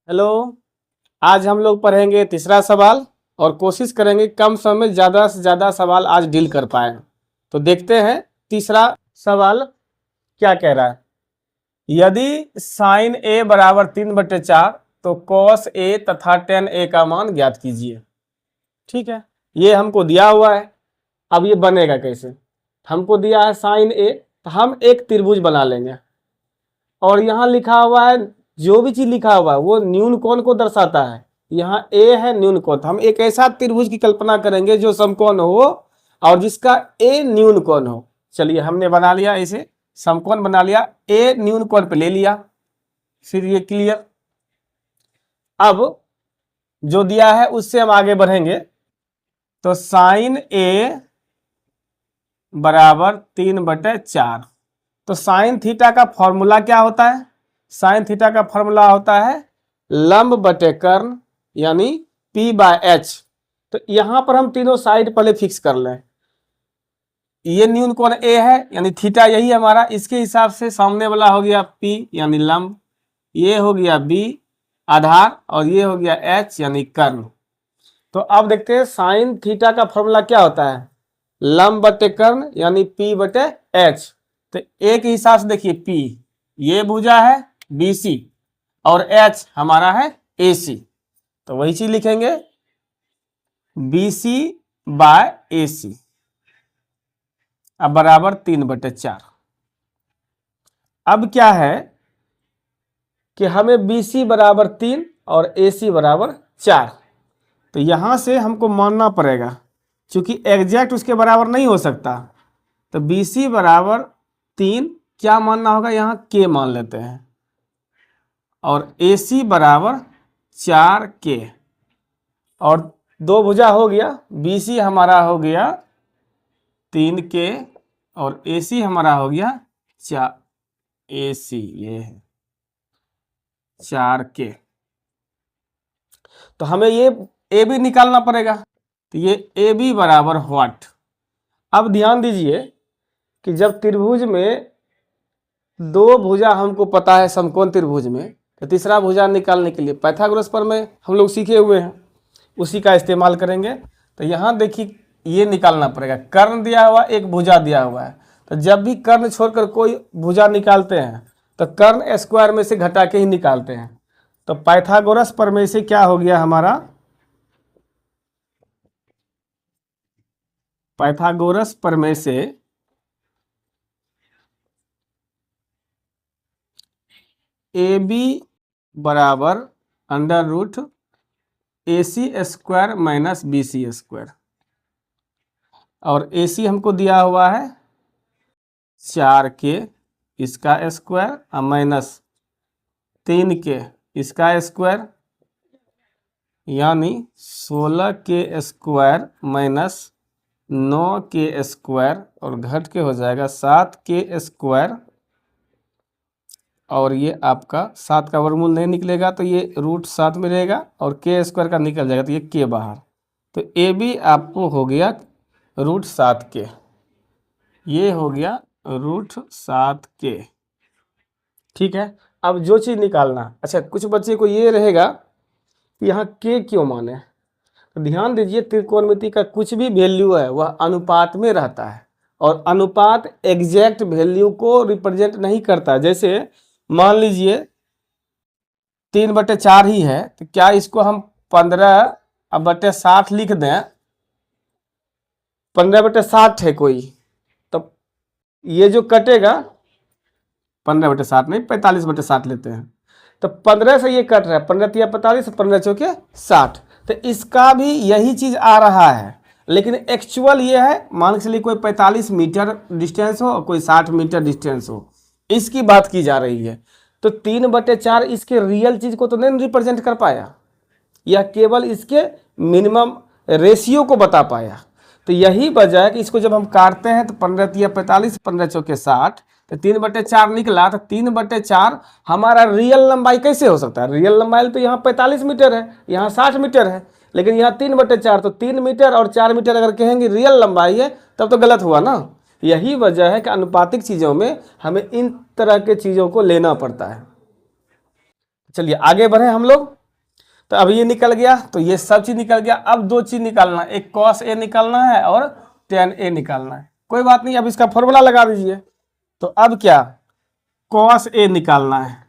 Hello. आज हम लोग पढ़ेंगे तीसरा सवाल और कोशिश करेंगे कम समय में ज़्यादा से ज़्यादा सवाल आज डील कर पाए। तो देखते हैं तीसरा सवाल क्या कह रहा है। यदि साइन ए बराबर 3/4 तो कॉस ए तथा टेन ए का मान ज्ञात कीजिए। ठीक है, ये हमको दिया हुआ है। अब ये बनेगा कैसे? हमको दिया है साइन ए, तो हम एक त्रिभुज बना लेंगे और यहाँ लिखा हुआ है, जो भी चीज लिखा हुआ है वो न्यून कोण को दर्शाता है। यहाँ ए है न्यून कोण, हम एक ऐसा त्रिभुज की कल्पना करेंगे जो समकोण हो और जिसका ए न्यून कोण हो। चलिए, हमने बना लिया, इसे समकोण बना लिया, ए न्यून कोण पे ले लिया, फिर ये क्लियर। अब जो दिया है उससे हम आगे बढ़ेंगे। तो साइन ए बराबर 3/4। तो साइन थीटा का फॉर्मूला क्या होता है? साइन थीटा का फॉर्मूला होता है लंब बटे कर्ण यानी P/H। तो यहां पर हम तीनों साइड पहले फिक्स कर लें। ये न्यून कोण A है यानी थीटा यही हमारा, इसके हिसाब से सामने वाला हो गया P यानी लंब, ये हो गया B आधार और ये हो गया H यानी कर्ण। तो अब देखते हैं साइन थीटा का फॉर्मूला क्या होता है, लंब बटे कर्ण यानी P/H। तो ए के हिसाब से देखिए, P ये भुजा है BC और H हमारा है AC, तो वही चीज लिखेंगे BC/AC अब बराबर 3/4। अब क्या है कि हमें BC बराबर 3 और AC बराबर 4, तो यहां से हमको मानना पड़ेगा, क्योंकि एग्जैक्ट उसके बराबर नहीं हो सकता। तो BC बराबर 3 क्या मानना होगा, यहाँ K मान लेते हैं, और AC बराबर 4K, और दो भुजा हो गया, BC हमारा हो गया 3K और AC हमारा हो गया 4AC, ये है 4K। तो हमें ये AB निकालना पड़ेगा। तो ये AB बराबर व्हाट? अब ध्यान दीजिए कि जब त्रिभुज में दो भुजा हमको पता है समकोण त्रिभुज में, तो तीसरा भुजा निकालने के लिए पाइथागोरस प्रमेय हम लोग सीखे हुए हैं, उसी का इस्तेमाल करेंगे। तो यहाँ देखिए, ये निकालना पड़ेगा, कर्ण दिया हुआ, एक भुजा दिया हुआ है। तो जब भी कर्ण छोड़कर कोई भुजा निकालते हैं तो कर्ण स्क्वायर में से घटा के ही निकालते हैं। तो पाइथागोरस प्रमेय से क्या हो गया हमारा, पाइथागोरस प्रमेय से AB बराबर √AC² माइनस BC², और AC हमको दिया हुआ है 4K इसका स्क्वायर माइनस 3K इसका स्क्वायर, यानी 16K² माइनस 9K² और घट के हो जाएगा 7K², और ये आपका 7 का वर्गमूल नहीं निकलेगा तो ये √7 में रहेगा और K² का निकल जाएगा, तो ये K बाहर। तो AB आपको हो गया √7K, ये हो गया √7K। ठीक है, अब जो चीज़ निकालना, अच्छा कुछ बच्चे को ये रहेगा कि यहाँ K क्यों माने। तो ध्यान दीजिए, त्रिकोणमिति का कुछ भी वैल्यू है वह अनुपात में रहता है, और अनुपात एग्जैक्ट वैल्यू को रिप्रेजेंट नहीं करता। जैसे मान लीजिए 3/4 ही है, तो क्या इसको हम 15/60 लिख दें? 15/60 है कोई, तो ये जो कटेगा 15/60 नहीं, 45/60 लेते हैं, तो 15 से ये कट रहा है, 15 × 45, 15 × 4 = 60। तो इसका भी यही चीज आ रहा है, लेकिन एक्चुअल ये है, मान के चलिए कोई 45 मीटर डिस्टेंस हो और कोई 60 मीटर डिस्टेंस हो, इसकी बात की जा रही है। तो 3/4 इसके रियल चीज को तो नहीं रिप्रेजेंट कर पाया, यह केवल इसके मिनिमम रेशियो को बता पाया। तो यही वजह है कि इसको जब हम काटते हैं तो 15 × 45, 15 × 4 = 60, तो 3/4 निकला। तो 3/4 हमारा रियल लंबाई कैसे हो सकता है? रियल लंबाई तो यहाँ 45 मीटर है, यहाँ 60 मीटर है, लेकिन यहाँ 3/4, तो 3 मीटर और 4 मीटर अगर कहेंगे रियल लंबाई है तब तो गलत हुआ ना। यही वजह है कि अनुपातिक चीज़ों में हमें इन तरह के चीज़ों को लेना पड़ता है। चलिए आगे बढ़े हम लोग। तो अब ये निकल गया, तो ये सब चीज निकल गया। अब दो चीज निकालना है, एक cos A निकालना है और tan A निकालना है। कोई बात नहीं, अब इसका फॉर्मूला लगा दीजिए। तो अब क्या, cos A निकालना है,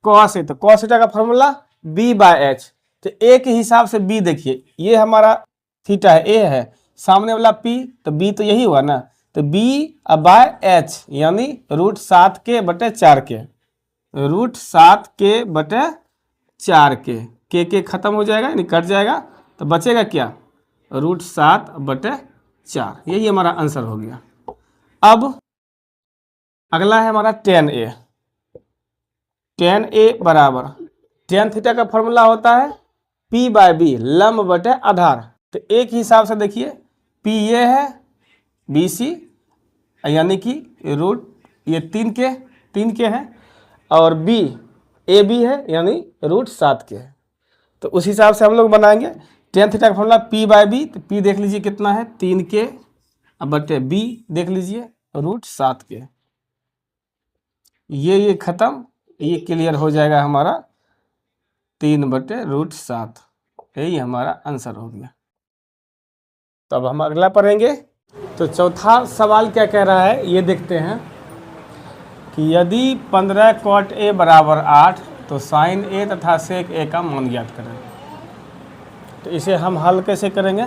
cos A, तो cos थीटा का फॉर्मूला B/h। तो A के हिसाब से B देखिए, ये हमारा थीटा है, A है, सामने वाला P, तो B तो यही हुआ ना, तो B/h यानी √7k/4k, √7k/4k, के खत्म हो जाएगा यानी कट जाएगा, तो बचेगा क्या, √7/4। यही हमारा आंसर हो गया। अब अगला है हमारा tan A। tan A बराबर, tan थीटा का फॉर्मूला होता है P/B, लंब बटे आधार। तो एक हिसाब से देखिए, P ये है, BC यानी कि रूट ये 3k है, और B AB है यानी √7k है। तो उस हिसाब से हम लोग बनाएंगे tan थीटा का फॉर्मूला P/B। तो P देख लीजिए कितना है, 3k, बटे B देख लीजिए √7k। ये खत्म, ये क्लियर हो जाएगा हमारा 3/√7। यही हमारा आंसर हो गया। तो अब हम अगला पढ़ेंगे। तो चौथा सवाल क्या कह रहा है ये देखते हैं कि यदि 15 cot A बराबर 8 तो sin A तथा sec A का मान ज्ञात करें। तो इसे हम हल कैसे करेंगे,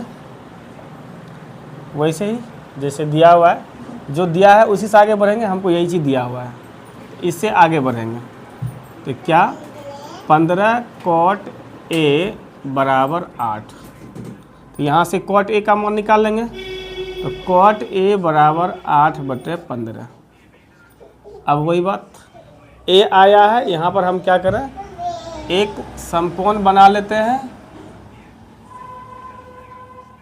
वैसे ही जैसे दिया हुआ है, जो दिया है उसी से आगे बढ़ेंगे। हमको यही चीज़ दिया हुआ है, इससे आगे बढ़ेंगे। तो क्या, 15 cot A बराबर 8, तो यहाँ से cot A का मान निकाल लेंगे। तो cot A बराबर 8/15। अब वही बात, A आया है, यहाँ पर हम क्या करें, एक समकोण बना लेते हैं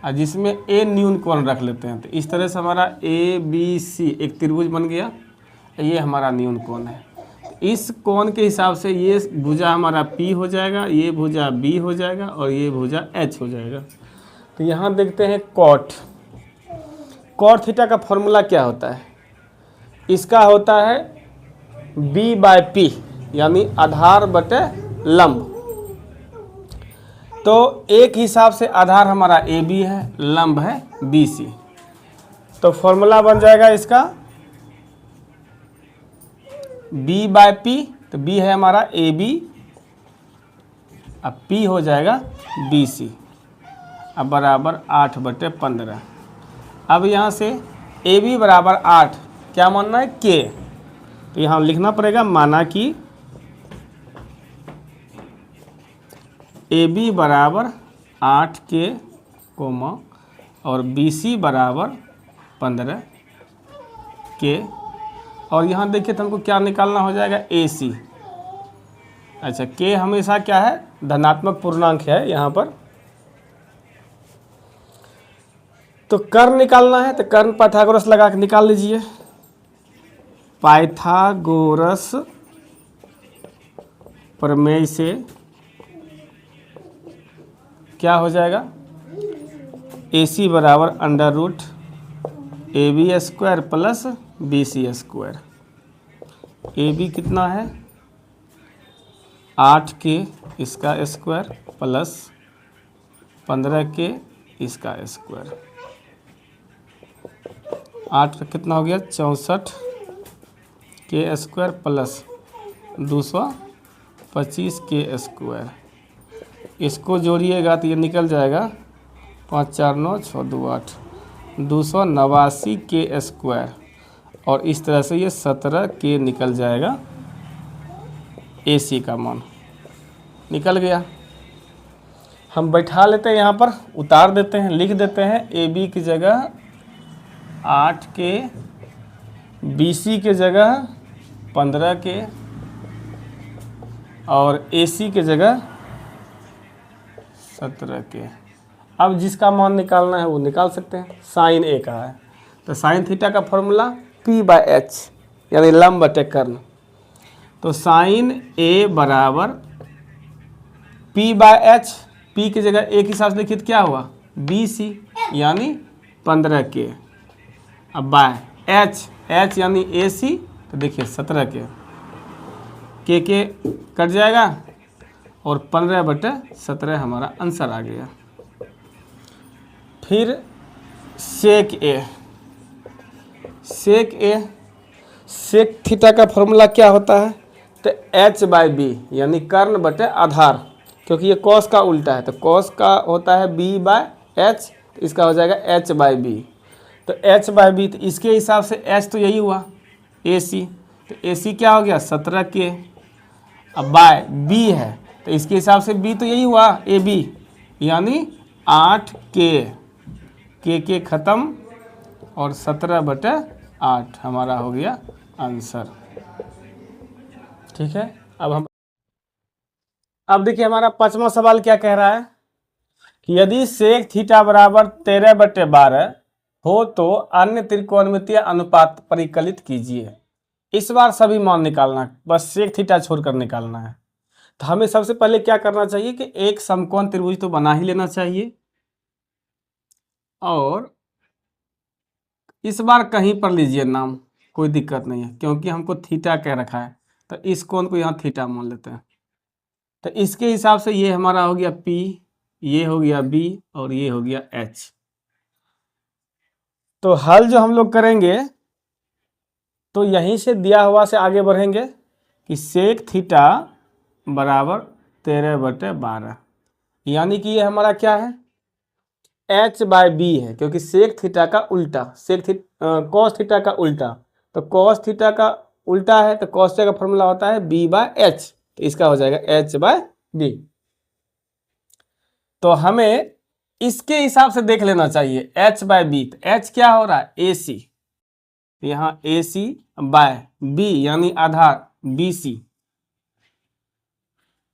और जिसमें A न्यून कोण रख लेते हैं। तो इस तरह से हमारा ABC एक त्रिभुज बन गया, ये हमारा न्यून कोण है। इस कोण के हिसाब से ये भुजा हमारा P हो जाएगा, ये भुजा B हो जाएगा और ये भुजा H हो जाएगा। तो यहाँ देखते हैं cot थीटा का फॉर्मूला क्या होता है, इसका होता है B/P यानी आधार बटे लंब। तो एक हिसाब से आधार हमारा AB है, लंब है BC। तो फॉर्मूला बन जाएगा इसका B/P, तो B है हमारा AB, अब P हो जाएगा BC, अब बराबर 8/15। अब यहाँ से AB बराबर 8 क्या मानना है, K। तो यहाँ लिखना पड़ेगा, माना कि AB बराबर 8k, और BC बराबर 15k। और यहाँ देखिए तो हमको क्या निकालना हो जाएगा, AC। अच्छा, K हमेशा क्या है, धनात्मक पूर्णांक है यहाँ पर। तो कर्ण निकालना है, तो कर्ण पाइथागोरस लगा के निकाल लीजिए। पाइथागोरस प्रमेय से क्या हो जाएगा, AC बराबर √AB² प्लस BC²। AB कितना है, 8k इसका स्क्वायर प्लस 15k इसका स्क्वायर। 8 का कितना हो गया, 64k² प्लस 225k²। इसको जोड़िएगा तो ये निकल जाएगा 5 4 9 6 2 8, 289k²। और इस तरह से ये 17k निकल जाएगा। AC का मान निकल गया। हम बैठा लेते हैं, यहाँ पर उतार देते हैं, लिख देते हैं AB की जगह 8k, BC के जगह 15k और AC के जगह 17k। अब जिसका मान निकालना है वो निकाल सकते हैं। sin A का है, तो sin थीटा का फॉर्मूला P/H यानी लंब बटे कर्ण। तो sin A बराबर P/H, P की जगह एक हिसाब से लिखिए तो क्या हुआ, BC यानी 15k। अब बाय H यानी AC, तो देखिए 17k, के कट जाएगा और 15/17 हमारा आंसर आ गया। फिर सेक ए, सेक थीटा का फॉर्मूला क्या होता है? तो h/b यानी कर्ण बटे आधार, क्योंकि ये कॉस का उल्टा है, तो कॉस का होता है b/h, तो इसका हो जाएगा h/b। तो h/b, तो इसके हिसाब से h तो यही हुआ AC, तो AC क्या हो गया 17K। अब बाय b है, तो इसके हिसाब से b तो यही हुआ AB, यानी 8K, के खत्म और 17/8 हमारा हो गया आंसर। ठीक है, अब देखिए हमारा 5वां सवाल क्या कह रहा है कि यदि सेक थीटा बराबर 13/12 हो तो अन्य त्रिकोणमितीय अनुपात परिकलित कीजिए। इस बार सभी मान निकालना, बस सेक थीटा छोड़कर निकालना है। तो हमें सबसे पहले क्या करना चाहिए कि एक समकोण त्रिभुज तो बना ही लेना चाहिए, और इस बार कहीं पर लीजिए नाम, कोई दिक्कत नहीं है, क्योंकि हमको थीटा कह रखा है, तो इस कोण को यहाँ थीटा मान लेते हैं। तो इसके हिसाब से ये हमारा हो गया P, ये हो गया B और ये हो गया H। तो हल जो हम लोग करेंगे तो यहीं से दिया हुआ से आगे बढ़ेंगे कि सेक थीटा बराबर 13/12, यानी कि ये हमारा क्या है h/b है, क्योंकि सेक थीटा का उल्टा, कॉस थीटा का उल्टा, तो कॉस थीटा का उल्टा है, तो कॉस थीटा का फॉर्मूला होता है b/h, तो इसका हो जाएगा h/b। तो हमें इसके हिसाब से देख लेना चाहिए h/b, तो h क्या हो रहा है AC, यहाँ AC/b यानी आधार BC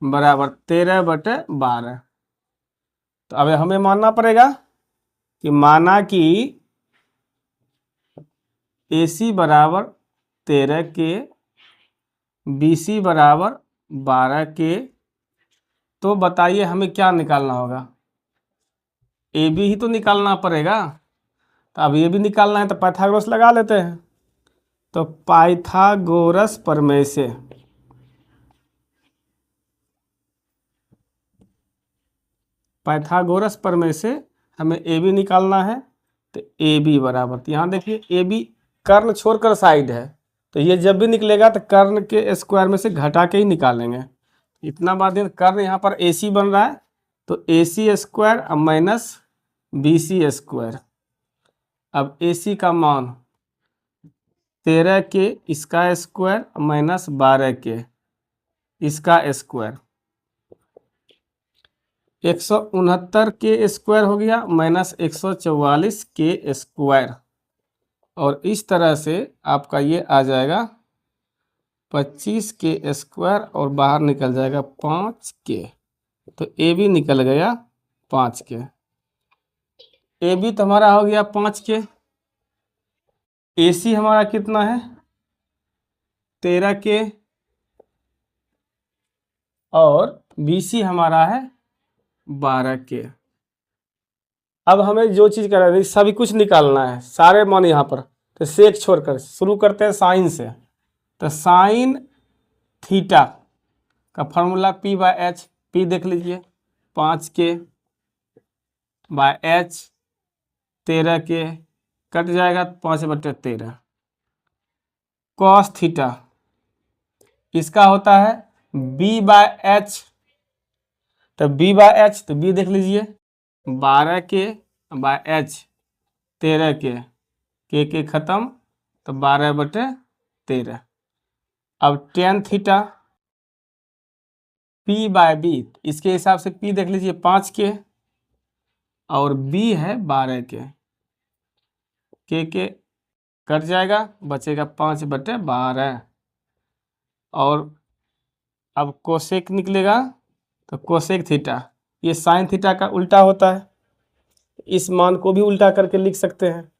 बराबर 13/12। तो अब हमें मानना पड़ेगा कि माना कि AC बराबर 13K, BC बराबर 12K, तो बताइए हमें क्या निकालना होगा? AB ही तो निकालना पड़ेगा। तो अब ये भी निकालना है तो पाइथागोरस लगा लेते हैं। तो पाइथागोरस प्रमेय से हमें AB निकालना है। तो AB बराबर, तो यहाँ देखिए AB कर्ण छोड़कर साइड है, तो ये जब भी निकलेगा तो कर्ण के स्क्वायर में से घटा के ही निकालेंगे। इतना बात है, कर्ण यहाँ पर AC बन रहा है, तो AC square minus BC square. अब AC का मान 13K इसका स्क्वायर माइनस 12K इसका स्क्वायर, 169K स्क्वायर हो गया माइनस 144K स्क्वायर, और इस तरह से आपका ये आ जाएगा 25K स्क्वायर और बाहर निकल जाएगा 5K। तो AB निकल गया 5K। AB तो हमारा हो गया 5K। AC हमारा कितना है 13K, और BC हमारा है 12K। अब हमें जो चीज़ करना है सभी कुछ निकालना है, सारे मान यहाँ पर, तो सेक छोड़कर शुरू करते हैं साइन से। तो साइन थीटा का फॉर्मूला P/H, P देख लीजिए 5K bye H 13K, cut जाएगा 5/13। कॉस थीटा इसका होता है B/H, तो B/H, तो B देख लीजिए 12K बाय H 13K, के खत्म, तो 12/13। अब टेन थीटा P/B, इसके हिसाब से P देख लीजिए 5K और B है 12K, के कट जाएगा, बचेगा 5/12। और अब कोसेक निकलेगा, तो कोसेक थीटा ये साइन थीटा का उल्टा होता है, इस मान को भी उल्टा करके लिख सकते हैं।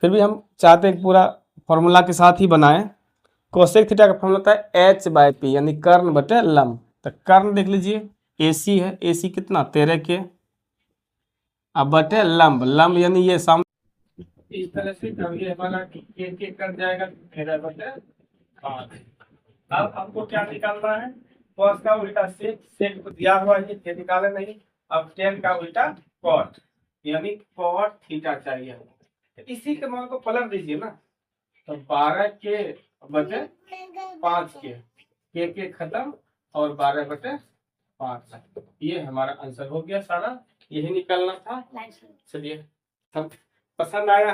फिर भी हम चाहते हैं पूरा फॉर्मूला के साथ ही बनाएं। कोसेक थीटा का फॉर्मूला होता है h/p यानी कर्ण बटे लंब। तो कर्ण देख लीजिए AC है, AC कितना 13K, अब बटे लंब, लंब यानी ये सामने, इस तरह से कभी हमारा के कट जाएगा 13/5। अब आपको क्या निकालना है cos का उल्टा sec, sec को दिया हुआ है, ये निकाले नहीं। अब tan का उल्टा cot, यानी cot थीटा चाहिए। इसी के मान को पलट दीजिए ना, तो 12 के बटे 5 के खत्म और 12 बटे 5, ये हमारा आंसर हो गया सारा, यही निकालना था। चलिए, सब पसंद आया है।